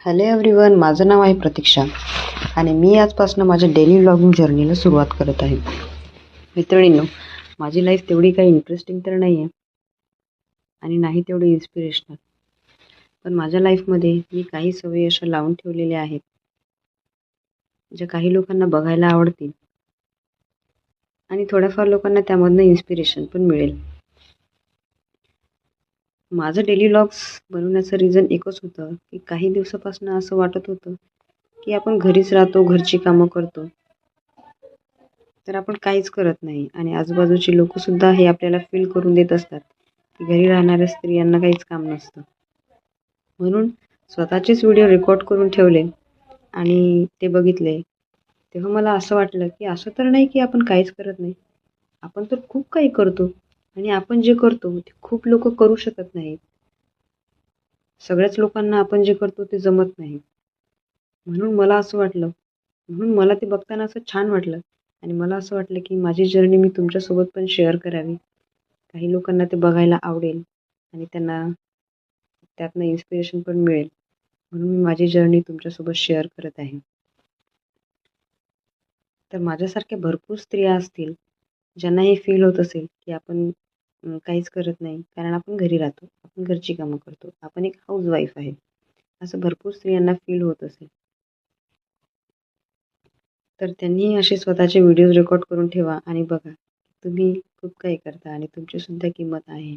Hello everyone, माझं नाव आहे प्रतीक्षा आणि मी आजपासून माझ्या डेली व्लॉगिंग जर्नीला सुरुवात करत आहे. मित्रांनो, माझी लाईफ तेवढी काही इंटरेस्टिंग तर नाही आहे आणि नाही तेवढी इन्स्पिरेशनल, पण माझ्या लाईफमध्ये मी काही सवयी अशा लावून ठेवलेल्या आहेत ज्या काही लोकांना बघायला आवडतील आणि थोड्याफार लोकांना त्यामधनं इन्स्पिरेशन पण मिळेल. माझं डेली व्लॉग्स बनवण्याचं रिझन एकच होतं की काही दिवसापासून असं वाटत होतं की आपण घरीच राहतो, घरची कामं करतो, तर आपण काहीच करत नाही आणि आजूबाजूची लोकंसुद्धा हे आपल्याला फील करून देत असतात की घरी राहणाऱ्या स्त्रियांना काहीच काम नसतं. म्हणून स्वतःचेच व्हिडिओ रेकॉर्ड करून ठेवले आणि ते बघितले. तेव्हा मला असं वाटलं की असं तर नाही की आपण काहीच करत नाही. आपण तर खूप काही करतो आणि आपण जे करतो ते खूप लोक करू शकत नाहीत. सगळ्याच लोकांना आपण जे करतो ते जमत नाही. म्हणून मला असं वाटलं, म्हणून मला ते बघताना असं छान वाटलं आणि मला असं वाटलं की माझी जर्नी मी तुमच्यासोबत पण शेअर करावी. काही लोकांना ते बघायला आवडेल आणि त्यांना त्यातनं इन्स्पिरेशन पण मिळेल. म्हणून मी माझी जर्नी तुमच्यासोबत शेअर करत आहे. तर माझ्यासारख्या भरपूर स्त्रिया असतील ज्यांना हे फील होत असेल की आपण काहीच करत नाही, कारण आपण घरी राहतो, आपण घरची कामं करतो, आपण एक हाऊसवाईफ आहे, असं भरपूर स्त्रियांना फील होत असेल. तर त्यांनी असे स्वतःचे व्हिडिओज रेकॉर्ड करून ठेवा आणि बघा, तुम्ही खूप काही करता आणि तुमचीसुद्धा किंमत आहे.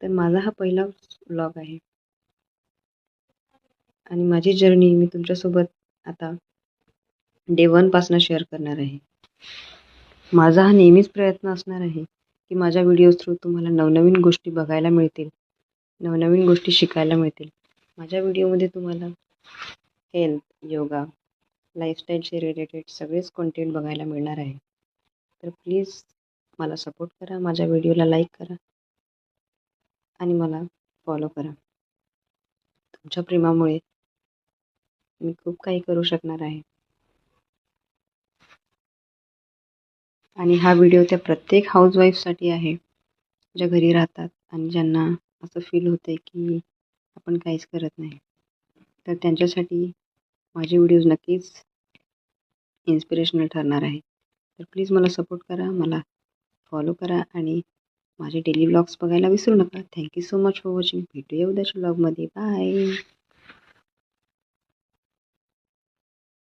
तर माझा हा पहिला व्लॉग आहे आणि माझी जर्नी मी तुमच्यासोबत आता डे 1 पासून शेअर करणार आहे. माझा हा नेहमीच प्रयत्न असणार आहे की माझ्या व्हिडिओज थ्रू तुम्हाला नवनवीन गोष्टी बघायला मिळतील, नवनवीन गोष्टी शिकायला मिळतील. माझ्या व्हिडिओमध्ये तुम्हाला हेल्थ, योगा, लाईफस्टाईलशी रिलेटेड सगळेच कंटेंट बघायला मिळणार आहे. तर प्लीज मला सपोर्ट करा, माझ्या व्हिडिओला लाईक करा आणि मला फॉलो करा. तुमच्या प्रेमामुळे मी खूप काही करू शकणार आहे. आणि हा व्हिडिओ त्या प्रत्येक हाऊसवाईफसाठी आहे ज्या घरी राहतात आणि ज्यांना असं फील होतं आहे की आपण काहीच करत नाही. तर त्यांच्यासाठी माझे व्हिडिओज नक्कीच इन्स्पिरेशनल ठरणार आहे. तर प्लीज मला सपोर्ट करा, मला फॉलो करा आणि माझे डेली व्लॉग्स बघायला विसरू नका. Thank you so much for watching. भेटूया उद्याच्या व्लॉगमध्ये. बाय.